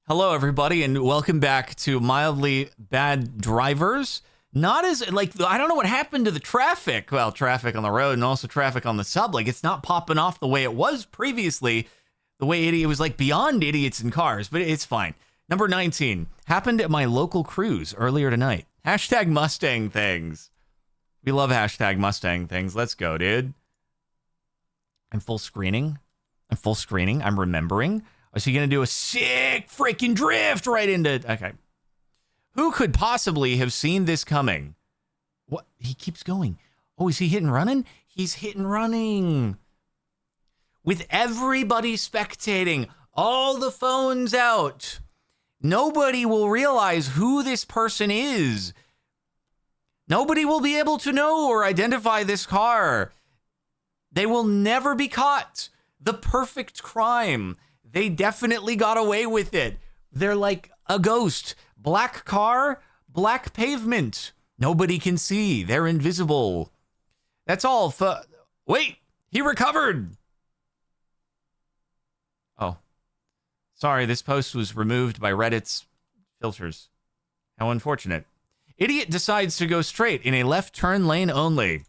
Hello, everybody, and welcome back to Mildly Bad Drivers. Not as, I don't know what happened to the traffic. Well, traffic on the road and also traffic on the sub. It's not popping off the way it was previously. The way it was, beyond idiots in cars, but it's fine. Number 19, happened at my local cruise earlier tonight. Hashtag Mustang things. We love hashtag Mustang things. Let's go, dude. I'm full screening. I'm remembering. Is he going to do a sick freaking drift right into... Okay. Who could possibly have seen this coming? What? He keeps going. Oh, is he hit and running? He's hit and running. With everybody spectating, all the phones out, nobody will realize who this person is. Nobody will be able to know or identify this car. They will never be caught. The perfect crime. They definitely got away with it. They're like a ghost. Black car, black pavement. Nobody can see. They're invisible. That's all. Wait, he recovered. Oh, sorry. This post was removed by Reddit's filters. How unfortunate. Idiot decides to go straight in a left turn lane only.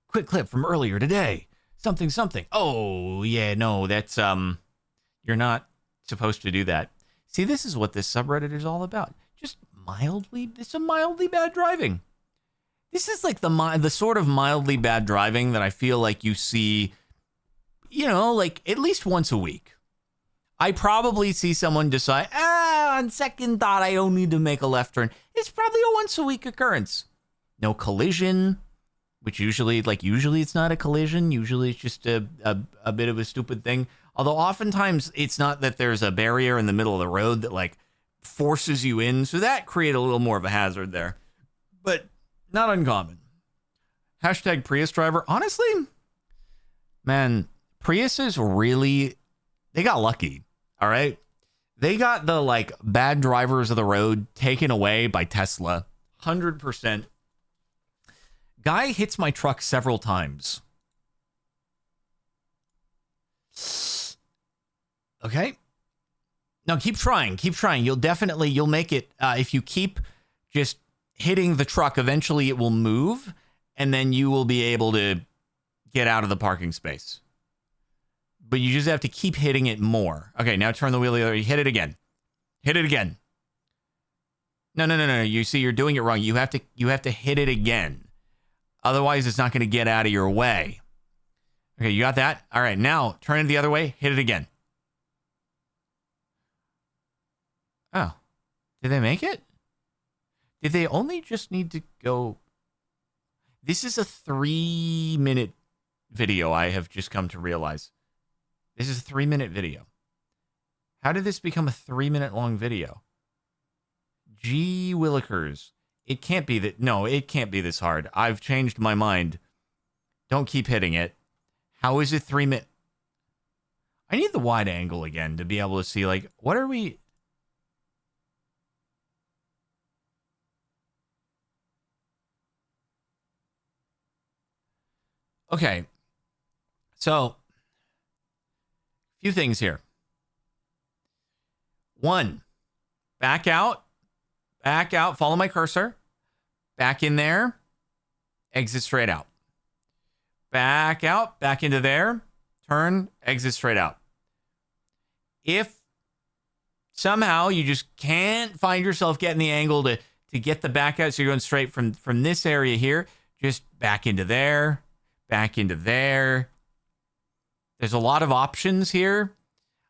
Quick clip from earlier today. Something. Oh, yeah, no, that's, you're not supposed to do that. See, this is what this subreddit is all about. Just it's a mildly bad driving. This is like the sort of mildly bad driving that I feel like you see, at least once a week. I probably see someone decide, on second thought, I don't need to make a left turn. It's probably a once a week occurrence. No collision. Which usually it's not a collision. Usually it's just a bit of a stupid thing. Although oftentimes it's not that there's a barrier in the middle of the road that forces you in. So that creates a little more of a hazard there. But not uncommon. Hashtag Prius driver. Honestly, man, Priuses really, they got lucky. All right. They got the bad drivers of the road taken away by Tesla. 100%. Guy hits my truck several times. Okay. No, keep trying. You'll make it. If you keep just hitting the truck, eventually it will move, and then you will be able to get out of the parking space. But you just have to keep hitting it more. Okay, now turn the wheel the other way. Hit it again. No. You see, you're doing it wrong. You have to hit it again. Otherwise, it's not going to get out of your way. Okay, you got that? All right, now turn it the other way. Hit it again. Oh, did they make it? Did they only just need to go? This is a 3-minute video, I have just come to realize. This is a 3-minute video. How did this become a 3-minute long video? Gee willikers. It can't be that. No, it can't be this hard. I've changed my mind. Don't keep hitting it. How is it 3 minutes? I need the wide angle again to be able to see, what are we? Okay. So, a few things here. 1, back out, follow my cursor. Back in there, exit straight out. Back out, back into there, turn, exit straight out. If somehow you just can't find yourself getting the angle to get the back out, so you're going straight from this area here, just back into there, back into there. There's a lot of options here.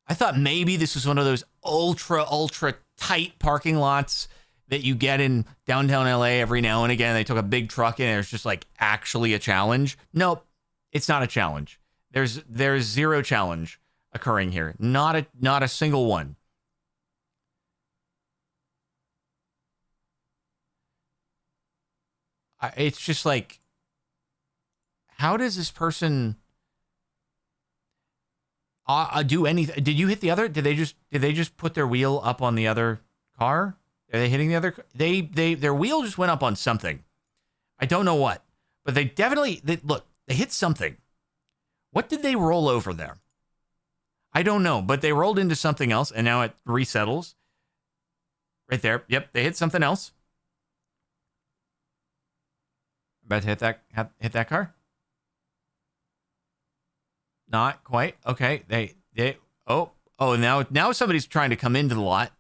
I thought maybe this was one of those ultra tight parking lots that you get in downtown LA every now and again. They took a big truck in and it's just actually a challenge. Nope, it's not a challenge. There's zero challenge occurring here. Not a single one. It's just how does this person do anything? Did you hit the other? Did they just put their wheel up on the other car? Are they hitting the other? Their wheel just went up on something. I don't know what, but they definitely, look, they hit something. What did they roll over there? I don't know, but they rolled into something else, and now it resettles. Right there. Yep, they hit something else. About to hit that car. Not quite. Okay. Oh, now somebody's trying to come into the lot.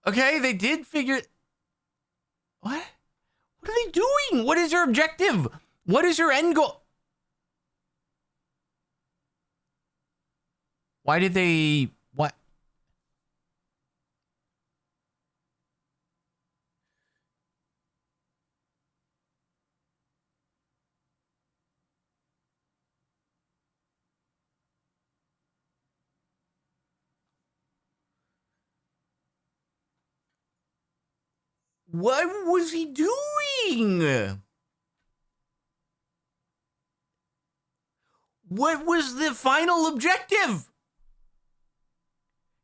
Okay, they did figure. What? What are they doing? What is your objective? What is your end goal? Why did they... What? What was he doing? What was the final objective?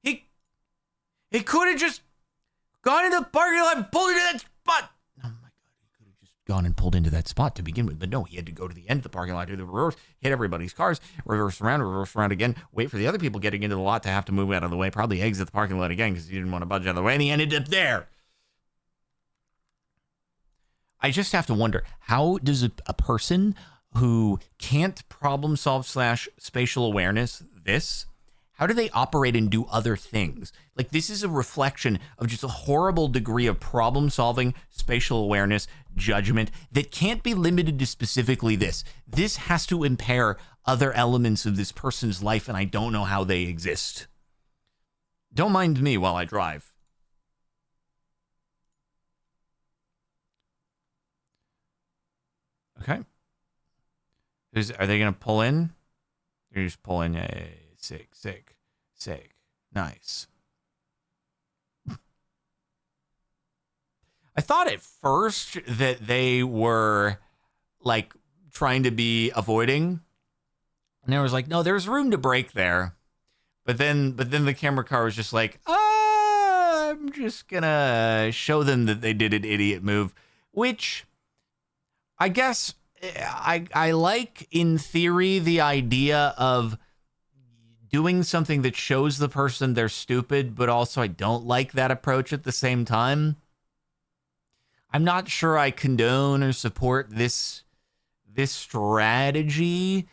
He could have just gone into the parking lot and pulled into that spot. Oh my God, he could have just gone and pulled into that spot to begin with. But no, he had to go to the end of the parking lot, do the reverse, hit everybody's cars, reverse around again, wait for the other people getting into the lot to have to move out of the way, probably exit the parking lot again because he didn't want to budge out of the way, and he ended up there. I just have to wonder, how does a person who can't problem solve / spatial awareness this, how do they operate and do other things? Like, this is a reflection of just a horrible degree of problem solving, spatial awareness, judgment that can't be limited to specifically this. This has to impair other elements of this person's life, and I don't know how they exist. Don't mind me while I drive. Okay. Are they going to pull in? They're just pulling. Sick. Nice. I thought at first that they were like trying to be avoiding. And I was like, no, there's room to brake there. But then the camera car was just like, I'm just gonna show them that they did an idiot move, which I guess I like in theory the idea of doing something that shows the person they're stupid, but also I don't like that approach at the same time. I'm not sure I condone or support this strategy.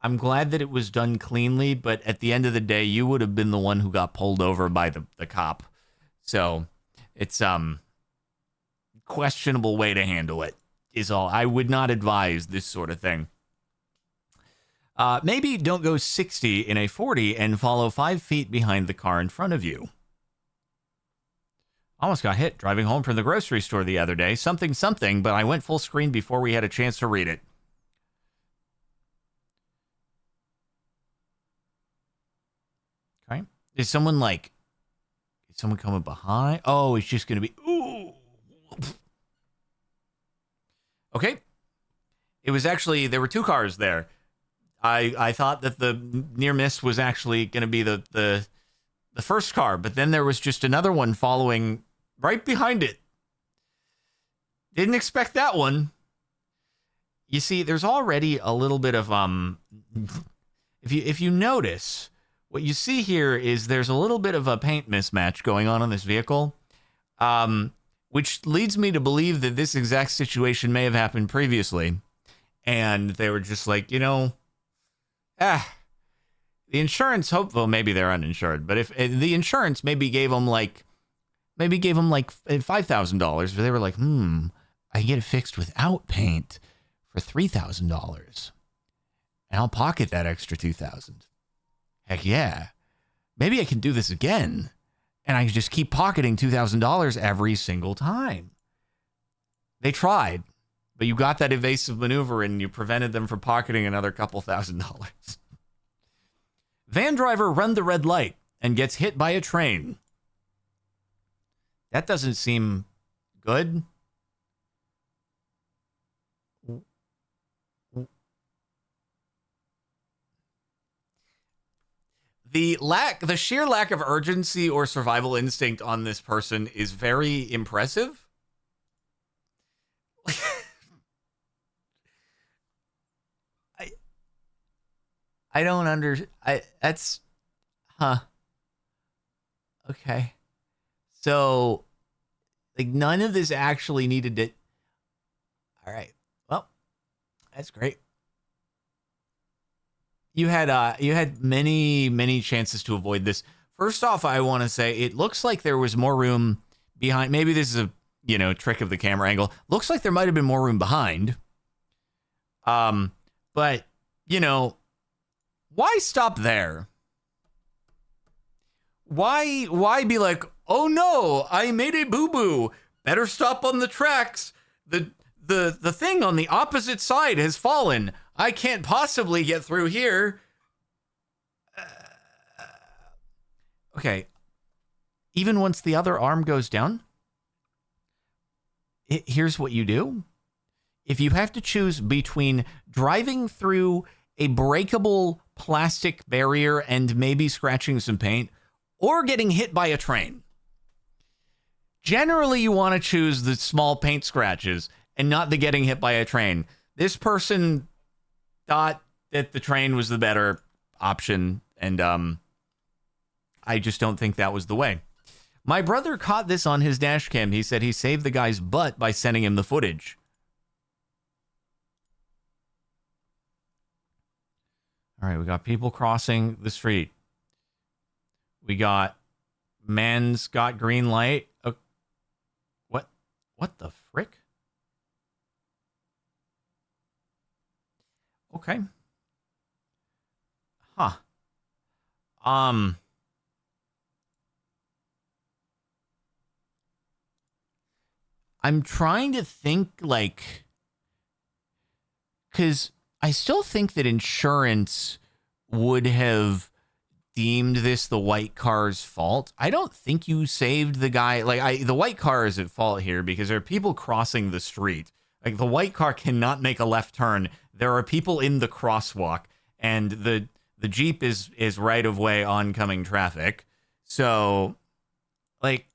I'm glad that it was done cleanly, but at the end of the day, you would have been the one who got pulled over by the cop. So it's questionable way to handle it is all. I would not advise this sort of thing. Maybe don't go 60 in a 40 and follow 5 feet behind the car in front of you. Almost got hit driving home from the grocery store the other day. Something, but I went full screen before we had a chance to read it. Okay. Is someone coming behind? Oh, it's just going to be, ooh. Okay. It was actually, there were 2 cars there. I thought that the near miss was actually going to be the first car, but then there was just another one following right behind it. Didn't expect that one. You see, there's already a little bit of if you notice, what you see here is there's a little bit of a paint mismatch going on this vehicle, which leads me to believe that this exact situation may have happened previously, and they were just like, the insurance, hopeful, maybe they're uninsured, but if the insurance maybe gave them like $5,000, but they were like, I can get it fixed without paint for $3,000, and I'll pocket that extra $2,000. Heck yeah, maybe I can do this again, and I can just keep pocketing $2,000 every single time. They tried. But you got that evasive maneuver and you prevented them from pocketing another couple $1,000. Van driver run the red light and gets hit by a train. That doesn't seem good. the sheer lack of urgency or survival instinct on this person is very impressive. I don't that's huh. Okay. So like none of this actually needed to. All right. Well, that's great. You had many chances to avoid this. First off, I want to say it looks like there was more room behind. Maybe this is a trick of the camera angle. Looks like there might have been more room behind. But why stop there? Why be like, oh no, I made a boo-boo. Better stop on the tracks. The thing on the opposite side has fallen. I can't possibly get through here. Okay. Even once the other arm goes down, here's what you do. If you have to choose between driving through a breakable plastic barrier and maybe scratching some paint, or getting hit by a train, generally you want to choose the small paint scratches and not the getting hit by a train. This person thought that the train was the better option, and I just don't think that was the way. My brother caught this on his dash cam. He said he saved the guy's butt by sending him the footage. All right, we got people crossing the street. We got man's got green light. What the frick? Okay. Huh. I'm trying to think, like, because I still think that insurance would have deemed this the white car's fault. I don't think you saved the guy. Like, the white car is at fault here because there are people crossing the street. Like, the white car cannot make a left turn. There are people in the crosswalk, and the Jeep is right of way oncoming traffic. So, like,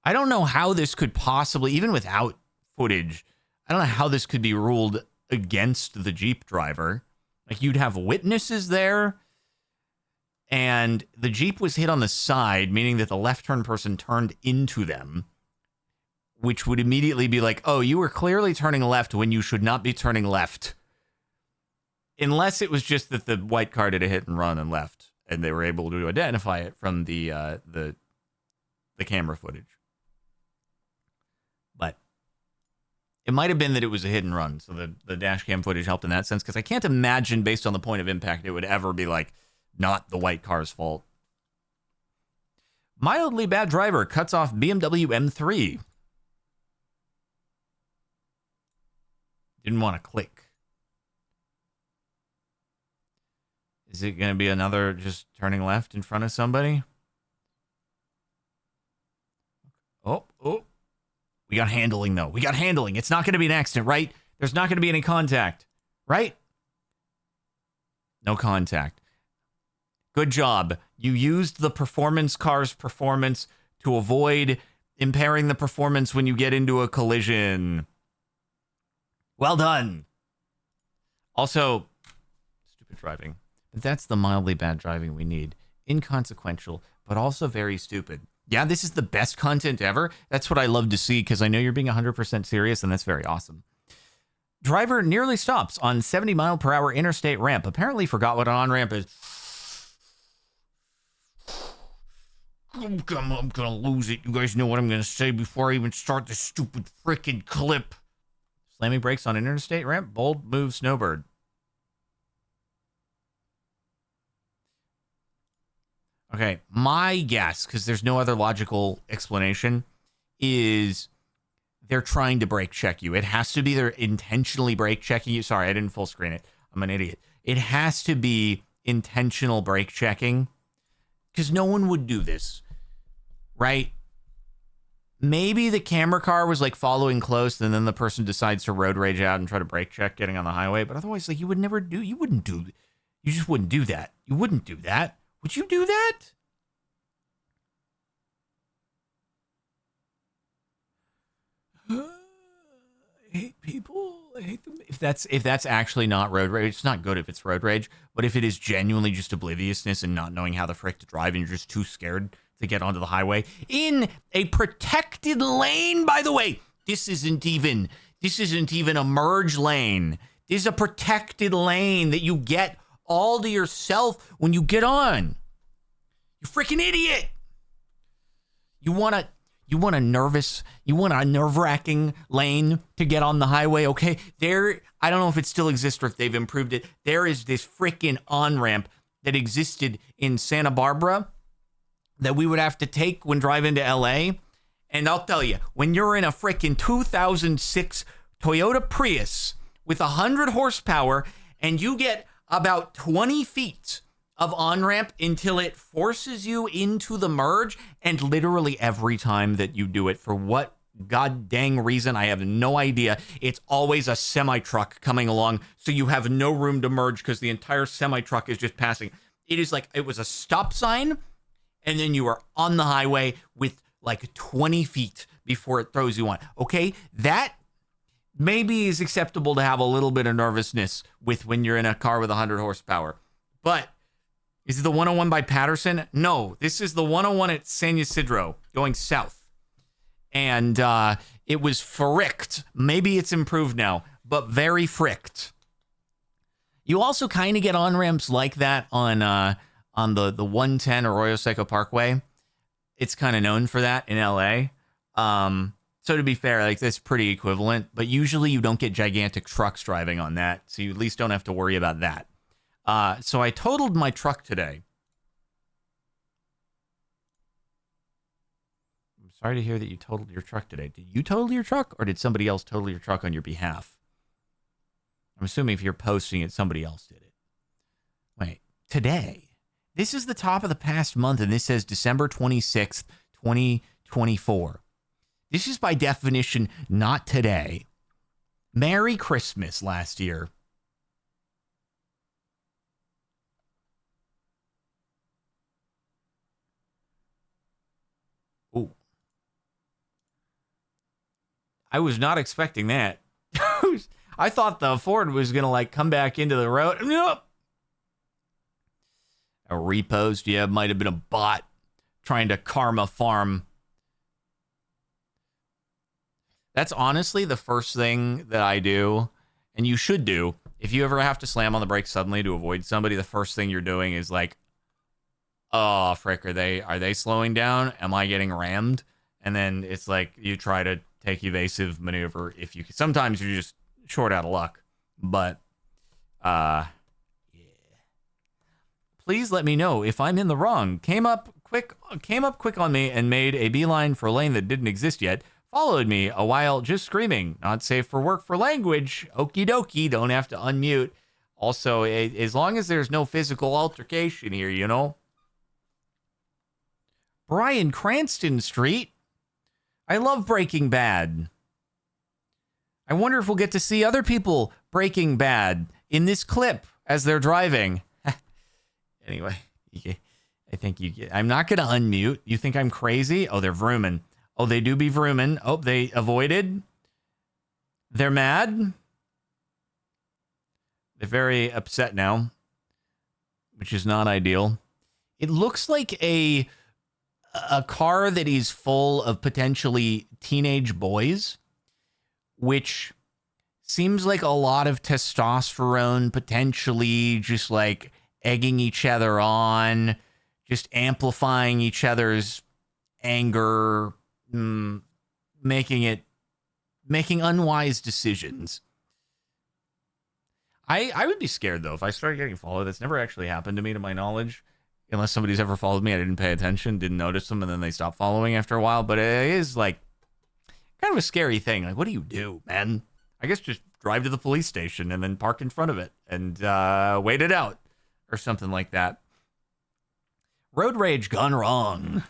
I don't know how this could possibly, even without footage, I don't know how this could be ruled against the Jeep driver. Like, you'd have witnesses there, and the Jeep was hit on the side, meaning that the left turn person turned into them, which would immediately be like, oh, you were clearly turning left when you should not be turning left. Unless it was just that the white car did a hit and run and left, and they were able to identify it from the camera footage. But it might have been that it was a hit and run, so the dash cam footage helped in that sense, because I can't imagine, based on the point of impact, it would ever be like, not the white car's fault. Mildly bad driver cuts off BMW M3. Didn't want to click. Is it going to be another just turning left in front of somebody? Oh. We got handling, though. We got handling. It's not going to be an accident, right? There's not going to be any contact, right? No contact. Good job. You used the performance car's performance to avoid impairing the performance when you get into a collision. Well done. Also, stupid driving. But that's the mildly bad driving we need. Inconsequential, but also very stupid. Yeah, this is the best content ever. That's what I love to see, because I know you're being 100% serious, and that's very awesome. Driver nearly stops on 70-mile-per-hour interstate ramp. Apparently forgot what an on-ramp is. I'm gonna lose it. You guys know what I'm gonna say before I even start this stupid frickin' clip. Slamming brakes on interstate ramp. Bold move, snowbird. Okay, my guess, because there's no other logical explanation, is they're trying to brake check you. It has to be they're intentionally brake checking you. Sorry, I didn't full screen it. I'm an idiot. It has to be intentional brake checking, because no one would do this, right? Maybe the camera car was like following close, and then the person decides to road rage out and try to brake check getting on the highway. But otherwise, like, you just wouldn't do that. You wouldn't do that Would you do that? I hate people. I hate them. If that's actually not road rage, it's not good if it's road rage. But if it is genuinely just obliviousness and not knowing how the frick to drive, and you're just too scared to get onto the highway in a protected lane, by the way, this isn't even a merge lane. This is a protected lane that you get all to yourself when you get on. You freaking idiot. You want a nerve-wracking lane to get on the highway, okay? I don't know if it still exists or if they've improved it. There is this freaking on-ramp that existed in Santa Barbara that we would have to take when driving to LA. And I'll tell you, when you're in a freaking 2006 Toyota Prius with 100 horsepower and you get about 20 feet of on-ramp until it forces you into the merge, and literally every time that you do it, for what god dang reason, I have no idea, it's always a semi-truck coming along, so you have no room to merge because the entire semi-truck is just passing. It is like it was a stop sign, and then you are on the highway with like 20 feet before it throws you on. Okay, that maybe is acceptable to have a little bit of nervousness with when you're in a car with 100 horsepower. But is it the 101 by Patterson? No, this is the 101 at San Ysidro going south. And it was fricked. Maybe it's improved now, but very fricked. You also kind of get on-ramps like that on the 110 Arroyo Seco Parkway. It's kind of known for that in LA. So to be fair, like that's pretty equivalent, but usually you don't get gigantic trucks driving on that, so you at least don't have to worry about that. So I totaled my truck today. I'm sorry to hear that you totaled your truck today. Did you total your truck, or did somebody else total your truck on your behalf? I'm assuming if you're posting it, somebody else did it. Wait, today? This is the top of the past month, and this says December 26th, 2024. This is by definition not today. Merry Christmas last year. Ooh. I was not expecting that. I thought the Ford was going to like come back into the road. Nope. A repost, yeah, might have been a bot trying to karma farm. That's honestly the first thing that I do, and you should do. If you ever have to slam on the brakes suddenly to avoid somebody, the first thing you're doing is like, oh, frick, are they slowing down? Am I getting rammed? And then it's like you try to take evasive maneuver if you can. Sometimes you're just short out of luck. But, yeah. Please let me know if I'm in the wrong. Came up quick on me and made a beeline for a lane that didn't exist yet. Followed me a while just screaming, not safe for work for language. Okie dokie, don't have to unmute. Also, as long as there's no physical altercation here, you know. Bryan Cranston Street. I love Breaking Bad. I wonder if we'll get to see other people Breaking Bad in this clip as they're driving. Anyway, I think you get. I'm not going to unmute. You think I'm crazy? Oh, they're vrooming. Oh, they do be vrooming. Oh, they avoided. They're mad. They're very upset now, which is not ideal. It looks like a car that is full of potentially teenage boys, which seems like a lot of testosterone, potentially just like egging each other on, just amplifying each other's anger, making unwise decisions. I would be scared though if I started getting followed. That's never actually happened to me, to my knowledge, unless somebody's ever followed me. I didn't pay attention, didn't notice them, and then they stopped following after a while. But it is like kind of a scary thing. Like, what do you do, man? I guess just drive to the police station and then park in front of it and wait it out or something like that. Road rage gone wrong.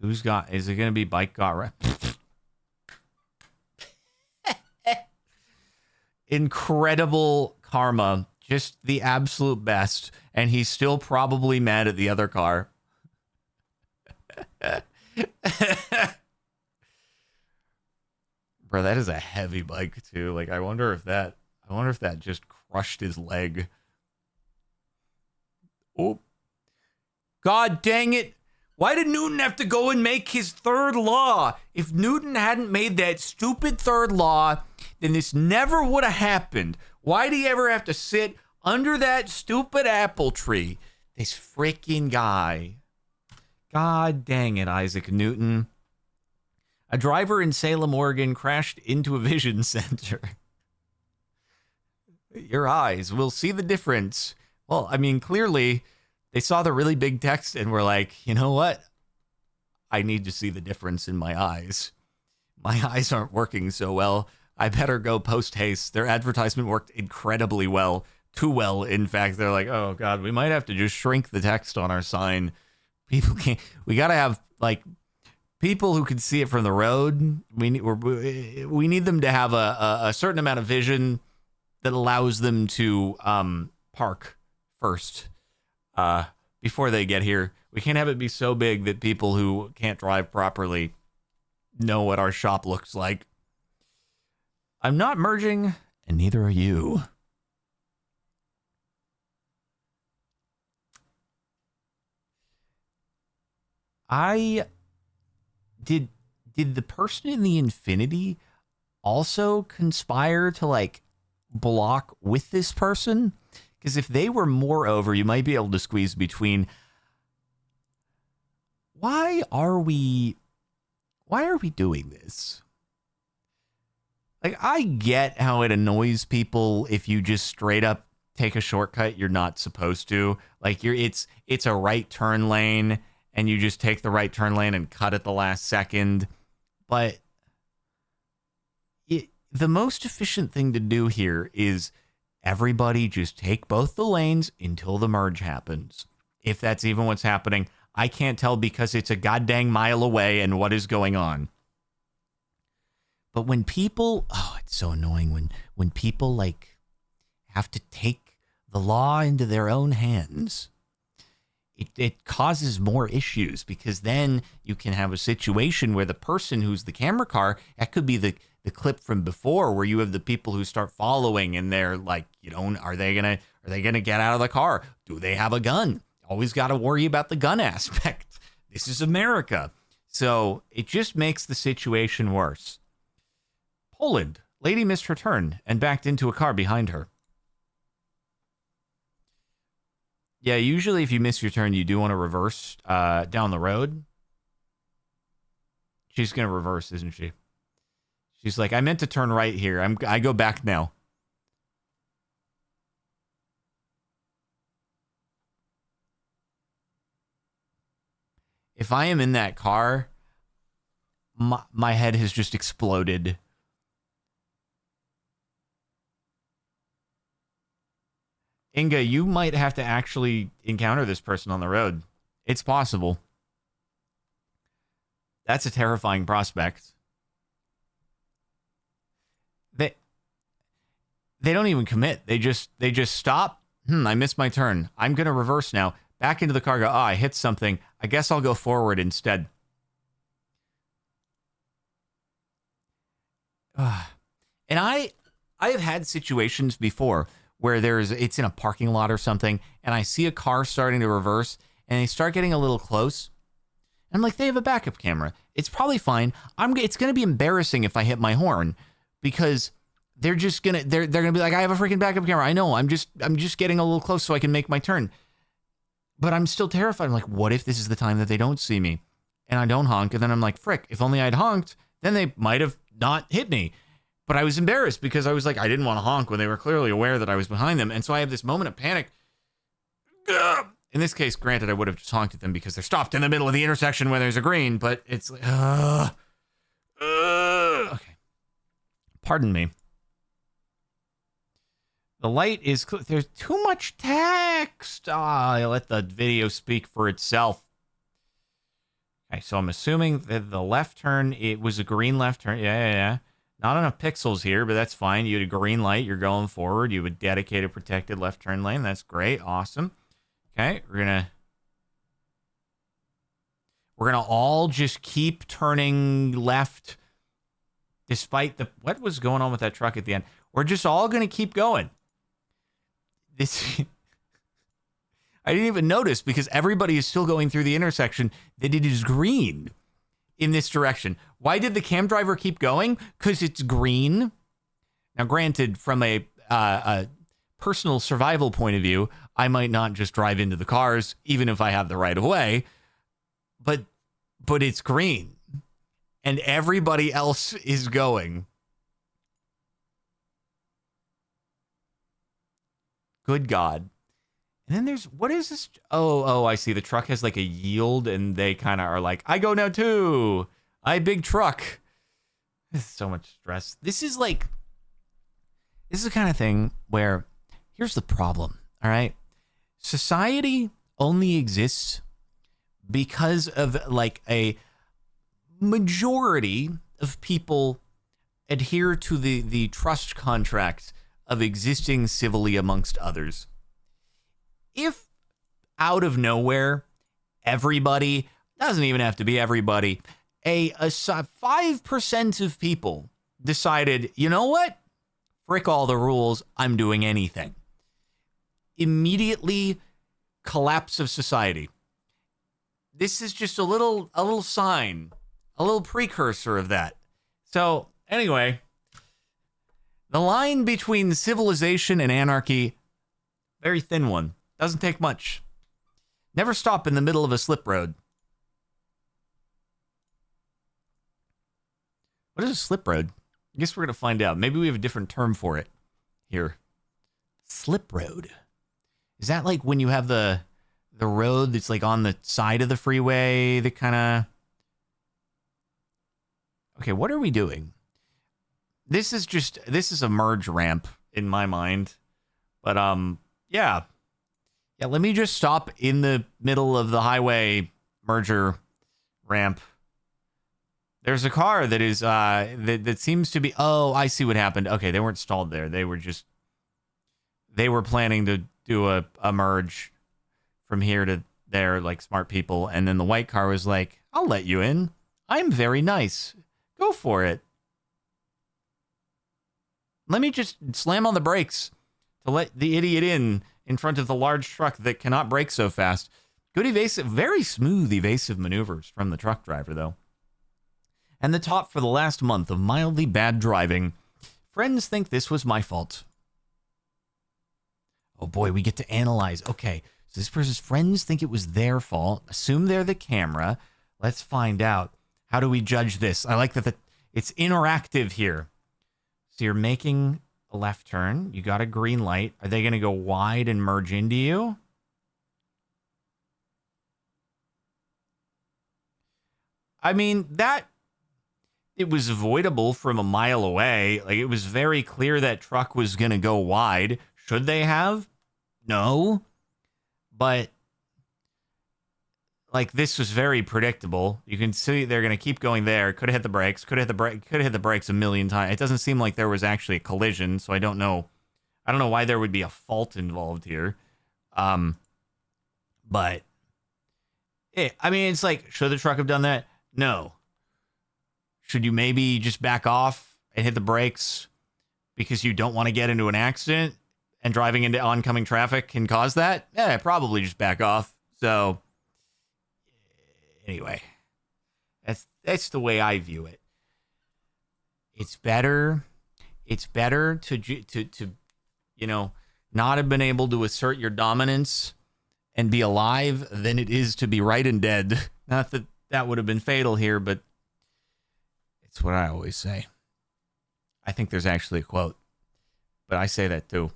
Is it going to be bike got right? Incredible karma Just the absolute best. And he's still probably mad at the other car. Bro, that is a heavy bike too. Like, I wonder if that just crushed his leg. Oh. God dang it. Why did Newton have to go and make his third law? If Newton hadn't made that stupid third law, then this never would have happened. Why'd he ever have to sit under that stupid apple tree? This freaking guy. God dang it, Isaac Newton. A driver in Salem, Oregon crashed into a vision center. Your eyes will see the difference. Well, I mean, clearly they saw the really big text and were like, you know what? I need to see the difference in my eyes. My eyes aren't working so well. I better go post haste. Their advertisement worked incredibly well. Too well, in fact. They're like, oh, God, we might have to just shrink the text on our sign. People can't. We got to have, like, people who can see it from the road. We need them to have a certain amount of vision that allows them to park first before they get here. We can't have it be so big that people who can't drive properly know what our shop looks like. I'm not merging, and neither are you. Did the person in the Infinity also conspire to, like, block with this person? Because if they were moreover, you might be able to squeeze between. Why are we doing this? Like, I get how it annoys people if you just straight up take a shortcut you're not supposed to. Like, it's a right turn lane, and you just take the right turn lane and cut at the last second. But the most efficient thing to do here is everybody just take both the lanes until the merge happens. If that's even what's happening, I can't tell because it's a goddamn mile away and what is going on. But when people, it's so annoying when people, like, have to take the law into their own hands. It causes more issues, because then you can have a situation where the person who's the camera car, that could be the clip from before where you have the people who start following and they're like, are they gonna get out of the car? Do they have a gun? Always got to worry about the gun aspect. This is America. So it just makes the situation worse. Poland. Lady missed her turn and backed into a car behind her. Yeah, usually if you miss your turn, you do want to reverse down the road. She's going to reverse, isn't she? She's like, I meant to turn right here. I go back now. If I am in that car, my head has just exploded. Inga, you might have to actually encounter this person on the road. It's possible. That's a terrifying prospect. They don't even commit. They just stop. I missed my turn. I'm going to reverse now. Back into the car, go, I hit something. I guess I'll go forward instead. And I have had situations before where it's in a parking lot or something, and I see a car starting to reverse, and they start getting a little close. And I'm like, they have a backup camera. It's probably fine. It's going to be embarrassing if I hit my horn, because they're going to be like, I have a freaking backup camera. I know. I'm just getting a little close so I can make my turn. But I'm still terrified. I'm like, what if this is the time that they don't see me and I don't honk? And then I'm like, frick, if only I'd honked, then they might have not hit me. But I was embarrassed because I was like, I didn't want to honk when they were clearly aware that I was behind them. And so I have this moment of panic. In this case, granted, I would have just honked at them because they're stopped in the middle of the intersection where there's a green, but it's like, okay. Pardon me. The light is clear. There's too much text. I let the video speak for itself. Okay, so I'm assuming that the left turn, it was a green left turn. Yeah. Not enough pixels here, but that's fine. You had a green light. You're going forward. You have a dedicated, protected left turn lane. That's great. Awesome. Okay, we're gonna all just keep turning left, despite what was going on with that truck at the end. We're just all gonna keep going. This I didn't even notice because everybody is still going through the intersection that it is green in this direction. Why did the cam driver keep going? Because it's green. Now, granted, from a personal survival point of view, I might not just drive into the cars, even if I have the right of way. But it's green, and everybody else is going. Good God. And then there's, what is this? Oh, I see. The truck has like a yield, and they kind of are like, I go now too. I big truck. This is so much stress. This is the kind of thing where, here's the problem, all right? Society only exists because of like a majority of people adhere to the trust contracts of existing civilly amongst others. If out of nowhere, everybody, doesn't even have to be everybody, a 5% of people decided, you know what? Frick all the rules, I'm doing anything. Immediately collapse of society. This is just a little sign, a little precursor of that. So anyway, the line between civilization and anarchy, very thin one. Doesn't take much. Never stop in the middle of a slip road. What is a slip road? I guess we're going to find out. Maybe we have a different term for it here. Slip road. Is that like when you have the road that's like on the side of the freeway that kind of... Okay, what are we doing? This is a merge ramp in my mind. But, yeah. Yeah, let me just stop in the middle of the highway merger ramp. There's a car that is, that seems to be... Oh, I see what happened. Okay, they weren't stalled there. They were planning to do a merge from here to there, like smart people. And then the white car was like, I'll let you in. I'm very nice. Go for it. Let me just slam on the brakes to let the idiot in front of the large truck that cannot brake so fast. Good evasive, very smooth evasive maneuvers from the truck driver, though. And the top for the last month of mildly bad driving. Friends think this was my fault. Oh boy, we get to analyze. Okay, so this person's friends think it was their fault. Assume they're the camera. Let's find out. How do we judge this? I like that it's interactive here. So you're making a left turn. You got a green light. Are they going to go wide and merge into you? I mean, it was avoidable from a mile away. Like, it was very clear that truck was going to go wide. Should they have? No. But, like, this was very predictable. You can see they're going to keep going there. Could have hit the brakes. Could have hit the brakes a million times. It doesn't seem like there was actually a collision, so I don't know. I don't know why there would be a fault involved here. But, I mean, it's like, should the truck have done that? No. Should you maybe just back off and hit the brakes because you don't want to get into an accident and driving into oncoming traffic can cause that? Yeah, probably just back off. So, anyway, that's the way I view it. It's better to not have been able to assert your dominance and be alive than it is to be right and dead. Not that that would have been fatal here, but it's what I always say. I think there's actually a quote, but I say that too.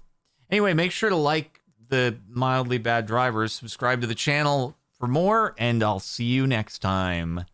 Anyway, make sure to like the Mildly Bad Drivers, subscribe to the channel for more, and I'll see you next time.